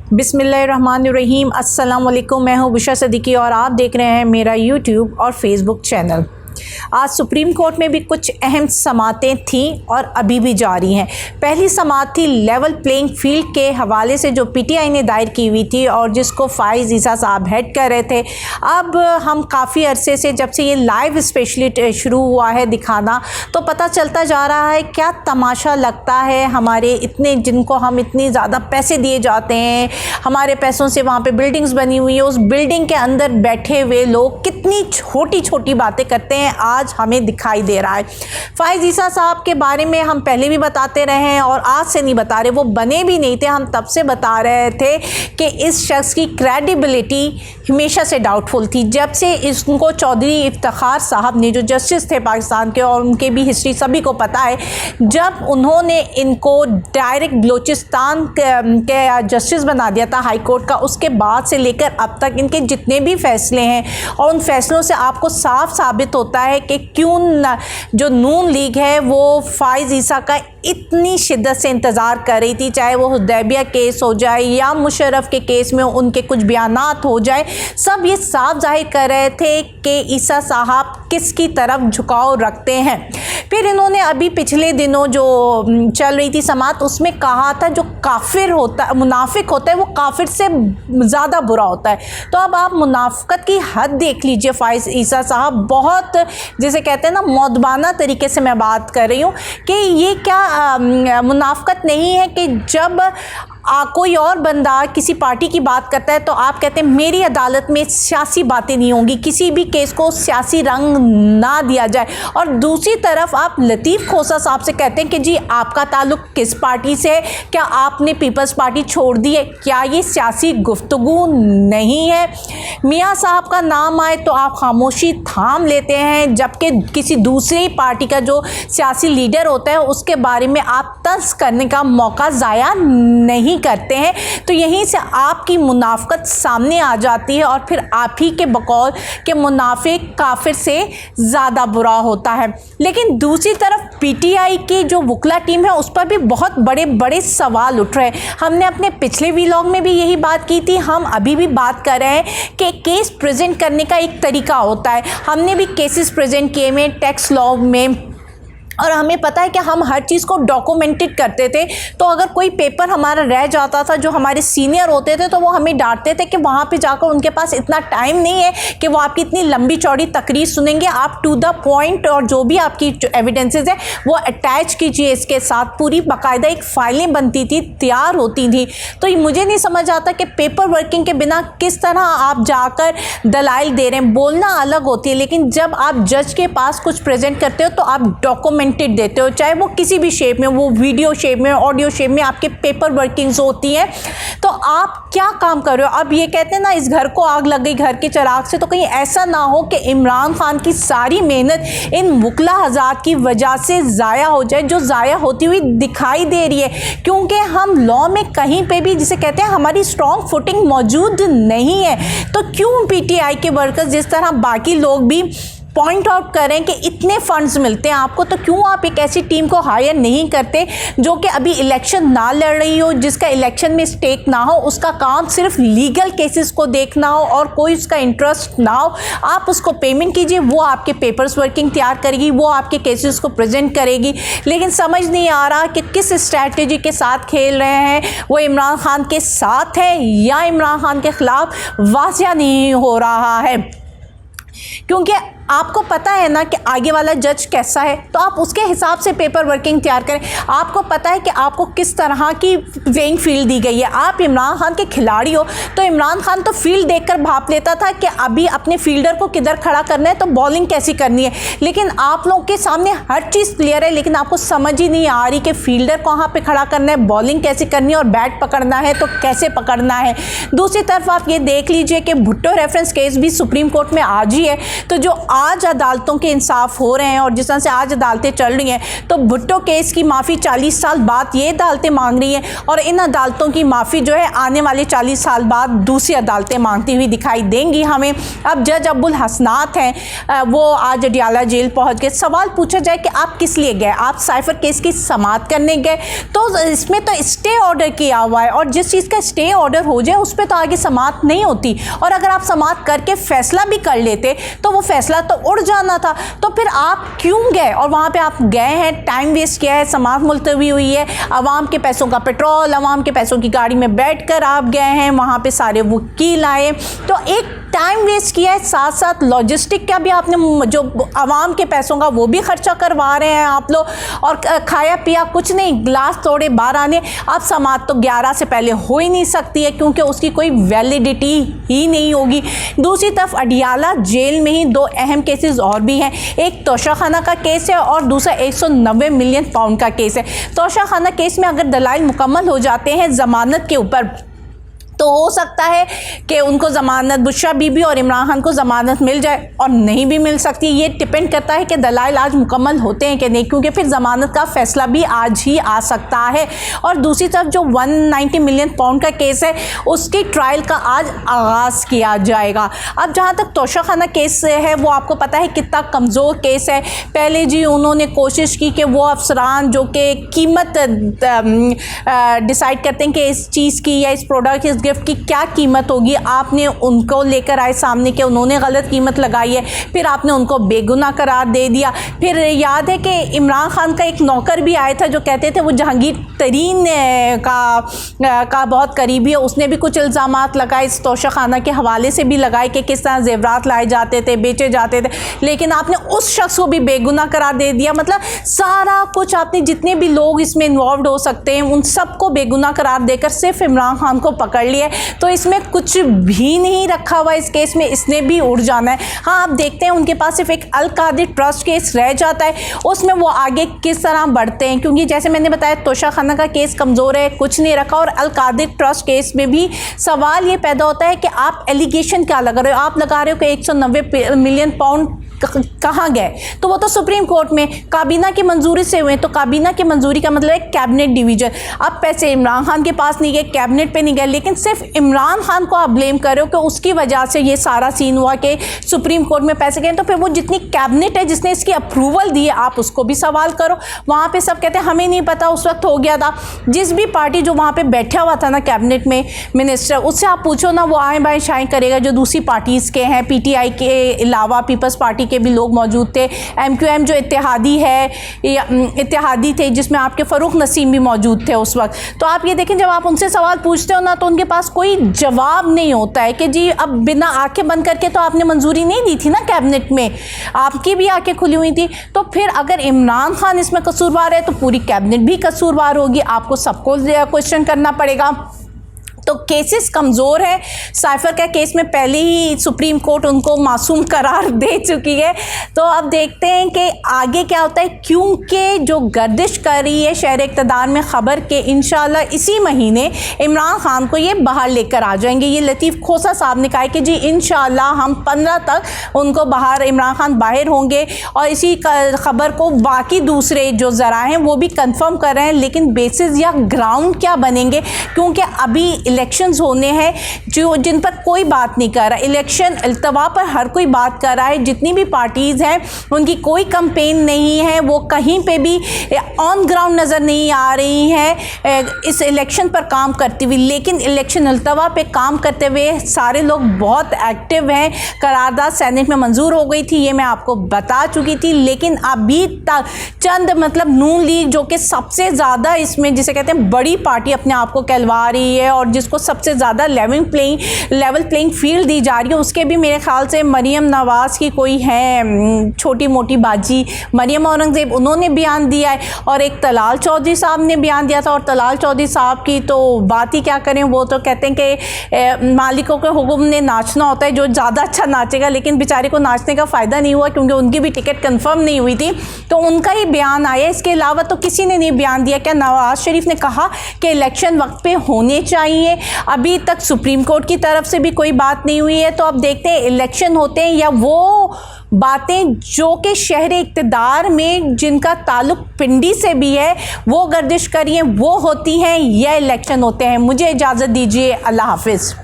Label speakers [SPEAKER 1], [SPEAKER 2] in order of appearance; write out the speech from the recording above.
[SPEAKER 1] बिस्मिल्लाहिर्रहमानिर्रहीम। अस्सलाम वालेकुम। मैं हूँ बुशरा सिद्दीकी और आप देख रहे हैं मेरा यूट्यूब और फेसबुक चैनल। आज सुप्रीम कोर्ट में भी कुछ अहम समातें थीं और अभी भी जारी हैं। पहली समात थी लेवल प्लेइंग फील्ड के हवाले से जो पीटीआई ने दायर की हुई थी और जिसको फ़ाइज़ ईसा साहब हेड कर रहे थे। अब हम काफ़ी अरसे से जब से ये लाइव स्पेशली शुरू हुआ है दिखाना, तो पता चलता जा रहा है क्या तमाशा लगता है। हमारे इतने जिनको हम इतने ज़्यादा पैसे दिए जाते हैं, हमारे पैसों से वहाँ पे बिल्डिंग्स बनी हुई है, उस बिल्डिंग के अंदर बैठे हुए लोग कितनी छोटी छोटी बातें करते हैं, आज हमें दिखाई दे रहा है। फ़ाइज़ ईसा साहब के बारे में हम पहले भी बताते रहे हैं और आज से नहीं बता रहे, वो बने भी नहीं थे, हम तब से बता रहे थे कि इस शख्स की क्रेडिबिलिटी हमेशा से डाउटफुल थी। जब से इसको चौधरी इफ्तिखार साहब ने, जो जस्टिस थे पाकिस्तान के और उनके भी हिस्ट्री सभी को पता है, जब उन्होंने इनको डायरेक्ट बलोचिस्तान के जस्टिस बना दिया था हाई कोर्ट का, उसके बाद से लेकर अब तक इनके जितने भी फैसले हैं और उन फैसलों से आपको साफ साबित होता है कि क्यों जो नून लीग है वो फ़ाइज़ ईसा का इतनी शिद्दत से इंतज़ार कर रही थी। चाहे वो हुदैबिया केस हो जाए या मुशर्रफ के केस में उनके कुछ बयानात हो जाए, सब ये साफ जाहिर कर रहे थे कि ईसा साहब किसकी तरफ झुकाव रखते हैं। फिर इन्होंने अभी पिछले दिनों जो चल रही थी समात, उसमें कहा था जो काफिर होता, मुनाफिक होता है, वो काफिर से ज़्यादा बुरा होता है। तो अब आप मुनाफिकत की हद देख लीजिए। फ़ाइज़ ईसा साहब बहुत, जिसे कहते हैं ना, मौदबाना तरीके से मैं बात कर रही हूँ कि ये क्या मुनाफिकत नहीं है कि जब कोई और बंदा किसी पार्टी की बात करता है तो आप कहते हैं मेरी अदालत में सियासी बातें नहीं होंगी, किसी भी केस को सियासी रंग ना दिया जाए। और दूसरी तरफ आप लतीफ़ खोसा साहब से कहते हैं कि जी आपका ताल्लुक़ किस पार्टी से है, क्या आपने पीपल्स पार्टी छोड़ दी है, क्या ये सियासी गुफ्तगू नहीं है। मियाँ साहब का नाम आए तो आप खामोशी थाम लेते हैं, जबकि किसी दूसरी पार्टी का जो सियासी लीडर होता है उसके बारे में आप तंज़ करने का मौका ज़ाया नहीं करते हैं। तो यहीं से आपकी मुनाफिकत सामने आ जाती है और फिर आप ही के बकौल के मुनाफिक काफिर से ज़्यादा बुरा होता है। लेकिन दूसरी तरफ पीटीआई की जो वकला टीम है उस पर भी बहुत बड़े बड़े सवाल उठ रहे हैं। हमने अपने पिछले व्लॉग में भी यही बात की थी, हम अभी भी बात कर रहे हैं कि केस प्रेजेंट करने का एक तरीका होता है। हमने भी केसेस प्रेजेंट किए में टैक्स लॉ में, और हमें पता है कि हम हर चीज़ को डॉक्यूमेंटेड करते थे। तो अगर कोई पेपर हमारा रह जाता था, जो हमारे सीनियर होते थे तो वो हमें डांटते थे कि वहाँ पे जाकर उनके पास इतना टाइम नहीं है कि वो आपकी इतनी लंबी चौड़ी तकरीर सुनेंगे, आप टू द पॉइंट और जो भी आपकी एविडेंसेस है वो अटैच कीजिए इसके साथ। पूरी बाकायदा एक फाइलें बनती थी, तैयार होती थी। तो मुझे नहीं समझ आता कि पेपर वर्किंग के बिना किस तरह आप जाकर दलाइल दे रहे हैं। बोलना अलग होती है, लेकिन जब आप जज के पास कुछ प्रेजेंट करते हो तो आप डॉक्यूमेंट देते हो, चाहे वो किसी भी शेप में, वो वीडियो शेप में, ऑडियो शेप में आपके पेपर वर्किंग्स होती हैं। तो आप क्या काम कर रहे हो। अब ये कहते हैं ना, इस घर को आग लग गई घर के चिराग से, तो कहीं ऐसा ना हो कि इमरान खान की सारी मेहनत इन वकला हज़ात की वजह से ज़ाया हो जाए, जो ज़ाया होती हुई दिखाई दे रही है। क्योंकि हम लॉ में कहीं पे भी, जिसे कहते हैं, हमारी स्ट्रॉन्ग फुटिंग मौजूद नहीं है। तो क्यों पीटीआई के वर्कर्स, जिस तरह बाकी लोग भी पॉइंट आउट करें कि इतने फंड्स मिलते हैं आपको, तो क्यों आप एक ऐसी टीम को हायर नहीं करते जो कि अभी इलेक्शन ना लड़ रही हो, जिसका इलेक्शन में स्टेक ना हो, उसका काम सिर्फ लीगल केसेस को देखना हो और कोई उसका इंटरेस्ट ना हो। आप उसको पेमेंट कीजिए, वो आपके पेपर्स वर्किंग तैयार करेगी, वो आपके केसेस को प्रेजेंट करेगी। लेकिन समझ नहीं आ रहा कि किस स्ट्रैटेजी के साथ खेल रहे हैं, वो इमरान खान के साथ है या इमरान खान के ख़िलाफ़, वाज़िया नहीं हो रहा है। क्योंकि आपको पता है ना कि आगे वाला जज कैसा है, तो आप उसके हिसाब से पेपर वर्किंग तैयार करें। आपको पता है कि आपको किस तरह की प्लेइंग फील्ड दी गई है। आप इमरान खान के खिलाड़ी हो, तो इमरान खान तो फील्ड देखकर भाप लेता था कि अभी अपने फील्डर को किधर खड़ा करना है, तो बॉलिंग कैसी करनी है। लेकिन आप लोगों के सामने हर चीज़ क्लियर है, लेकिन आपको समझ ही नहीं आ रही कि फील्डर कहाँ पर खड़ा करना है, बॉलिंग कैसे करनी है, और बैट पकड़ना है तो कैसे पकड़ना है। दूसरी तरफ आप ये देख लीजिए कि भुट्टो रेफरेंस केस भी सुप्रीम कोर्ट में आज ही है। तो जो आज अदालतों के इंसाफ हो रहे हैं और जिस तरह से आज अदालतें चल रही हैं, तो भुट्टो केस की माफ़ी 40 साल बाद ये अदालतें मांग रही हैं और इन अदालतों की माफ़ी जो है आने वाले 40 साल बाद दूसरी अदालतें मांगती हुई दिखाई देंगी हमें। अब जज अब्दुल हसनात हैं, वो आज अडियाला जेल पहुंच गए। सवाल पूछा जाए कि आप किस लिए गए, आप साइफर केस की समाअत करने गए, तो इसमें तो स्टे ऑर्डर किया हुआ है और जिस चीज़ का स्टे ऑर्डर हो जाए उस पर तो आगे समाअत नहीं होती, और अगर आप समाअत करके फैसला भी कर लेते तो वो फैसला तो उड़ जाना था। तो फिर आप क्यों गए और वहाँ पे आप गए हैं, टाइम वेस्ट किया है, समाअत मुलतवी हुई है, आवाम के पैसों का पेट्रोल, आवाम के पैसों की गाड़ी में बैठकर आप गए हैं, वहाँ पे सारे वकील आए, तो एक टाइम वेस्ट किया है, साथ साथ लॉजिस्टिक का भी आपने जो आवाम के पैसों का वो भी खर्चा करवा रहे हैं आप लोग, और खाया पिया कुछ नहीं, गिलास तोड़े बाहर आने। अब समाअत तो 11 से पहले हो ही नहीं सकती है क्योंकि उसकी कोई वैलिडिटी ही नहीं होगी। दूसरी तरफ अडियाला जेल में ही 2 अहम केसेस और भी हैं, एक तोशाखाना का केस है और दूसरा 190 मिलियन पाउंड का केस है। तोशाखाना केस में अगर दलाइल मुकम्मल हो जाते हैं ज़मानत के ऊपर तो हो सकता है कि उनको ज़मानत, बुशरा बीबी और इमरान खान को ज़मानत मिल जाए और नहीं भी मिल सकती। ये डिपेंड करता है कि दलाइल आज मुकम्मल होते हैं कि नहीं, क्योंकि फिर ज़मानत का फ़ैसला भी आज ही आ सकता है। और दूसरी तरफ जो 190 मिलियन पाउंड का केस है उसकी ट्रायल का आज आगाज़ किया जाएगा। अब जहाँ तक तोशाखाना केस है वो आपको पता है कितना कमज़ोर केस है। पहले जी उन्होंने कोशिश की कि वो अफसरान जो कि कीमत डिसाइड करते हैं कि इस चीज़ की या इस प्रोडक्ट, इस गिफ्ट की क्या कीमत होगी, आपने उनको लेकर आए सामने कि उन्होंने गलत कीमत लगाई है, फिर आपने उनको बेगुनाह करार दे दिया। फिर याद है कि इमरान खान का एक नौकर भी आया था जो कहते थे वो जहांगीर तरीन का बहुत करीबी है, उसने भी कुछ इल्ज़ामात लगाए इस तोशाखाना के हवाले से भी लगाए कि किस तरह जेवरात लाए जाते थे, बेचे जाते थे, लेकिन आपने उस शख्स को भी बेगुनाह करार दे दिया। मतलब सारा कुछ आपने, जितने भी लोग इसमें इन्वॉल्व हो सकते हैं उन सबको बेगुनाह करार देकर सिर्फ इमरान खान को पकड़ लिया। तो इसमें कुछ भी नहीं रखा हुआ इस केस में, इसने भी उड़ जाना है। हाँ, आप देखते हैं उनके पास सिर्फ एक अल कादिर ट्रस्ट केस रह जाता है, उसमें वो आगे किस तरह बढ़ते हैं, क्योंकि जैसे मैंने बताया तोशाखाना का केस कमज़ोर है, कुछ नहीं रखा। और अल कादिर ट्रस्ट केस में भी सवाल ये पैदा होता है कि आप एलिगेशन क्या लगा रहे हो, आप लगा रहे हो कि 190 मिलियन पाउंड कहाँ गए, तो वो तो सुप्रीम कोर्ट में काबीना की मंजूरी से हुए, तो काबीना की मंजूरी का मतलब है कैबिनेट डिवीजन। अब पैसे इमरान खान के पास नहीं गए, कैबिनेट पे नहीं गए, लेकिन सिर्फ इमरान खान को आप ब्लेम कर रहे हो कि उसकी वजह से ये सारा सीन हुआ कि सुप्रीम कोर्ट में पैसे गए। तो फिर वो जितनी कैबिनेट है जिसने इसकी अप्रूवल दी है आप उसको भी सवाल करो। वहाँ पे सब कहते हैं हमें नहीं पता, उस वक्त हो गया था। जिस भी पार्टी जो वहाँ पे बैठा हुआ था ना कैबिनेट में मिनिस्टर, उससे आप पूछो ना, वो आए बाएँ शाएँ करेगा। जो दूसरी पार्टीज़ के हैं, PTI के अलावा पीपल्स पार्टी के भी लोग मौजूद थे, MQM जो इत्तेहादी है, इत्तेहादी थे जिसमें आपके फ़रूख नसीम भी मौजूद थे उस वक्त। तो आप ये देखें जब आप उनसे सवाल पूछते हो ना तो उनके पास कोई जवाब नहीं होता है कि जी अब बिना आंखें बंद करके तो आपने मंजूरी नहीं दी थी ना कैबिनेट में, आपकी भी आंखें खुली हुई थी। तो फिर अगर इमरान खान इसमें कसूरवार है तो पूरी कैबिनेट भी कसूरवार होगी, आपको सबको क्वेश्चन करना पड़ेगा। तो केसेस कमज़ोर है। साइफर का केस में पहले ही सुप्रीम कोर्ट उनको मासूम करार दे चुकी है। तो अब देखते हैं कि आगे क्या होता है, क्योंकि जो गर्दिश कर रही है शहर इक़्तिदार में ख़बर के इंशाल्लाह इसी महीने इमरान खान को ये बाहर लेकर आ जाएंगे। ये लतीफ़ खोसा साहब ने कहा है कि जी इंशाल्लाह हम 15 तक उनको बाहर, इमरान खान बाहर होंगे, और इसी ख़बर को बाकी दूसरे जो ज़रा हैं वो भी कंफर्म कर रहे हैं। लेकिन बेसिस या ग्राउंड क्या बनेंगे, क्योंकि अभी इलेक्शंस होने हैं जो जिन पर कोई बात नहीं कर रहा। इलेक्शन अल्तवा पर हर कोई बात कर रहा है, जितनी भी पार्टीज़ हैं उनकी कोई कैंपेन नहीं है, वो कहीं पे भी ऑन ग्राउंड नज़र नहीं आ रही हैं इस इलेक्शन पर काम करती हुई। लेकिन इलेक्शन अल्तवा पे काम करते हुए सारे लोग बहुत एक्टिव हैं। करारदाद सेनेट में मंजूर हो गई थी, ये मैं आपको बता चुकी थी, लेकिन अभी तक चंद मतलब नून लीग जो कि सबसे ज़्यादा इसमें जिसे कहते हैं बड़ी पार्टी अपने आप को कहलवा रही है और जिसको सबसे ज़्यादा लेवल प्लेइंग फील्ड दी जा रही है, उसके भी मेरे ख्याल से मरियम नवाज़ की कोई है छोटी मोटी बाजी, मरियम औरंगज़ेब, उन्होंने बयान दिया है, और एक तलाल चौधरी साहब ने बयान दिया था। और तलाल चौधरी साहब की तो बात ही क्या करें, वो तो कहते हैं कि मालिकों के हुक्म ने नाचना होता है, जो ज़्यादा अच्छा नाचेगा। लेकिन बेचारे को नाचने का फ़ायदा नहीं हुआ क्योंकि उनकी भी टिकट कन्फर्म नहीं हुई थी, तो उनका ही बयान आया। इसके अलावा तो किसी ने नहीं बयान दिया। क्या नवाज़ शरीफ ने कहा कि इलेक्शन वक्त पे होने चाहिए, अभी तक सुप्रीम कोर्ट की तरफ से भी कोई बात नहीं हुई है। तो अब देखते हैं इलेक्शन होते हैं या वो बातें जो कि शहर इक़्तिदार में जिनका ताल्लुक़ पिंडी से भी है वो गर्दिश करिए वो होती हैं, यह इलेक्शन होते हैं। मुझे इजाज़त दीजिए, अल्लाह हाफ़िज़।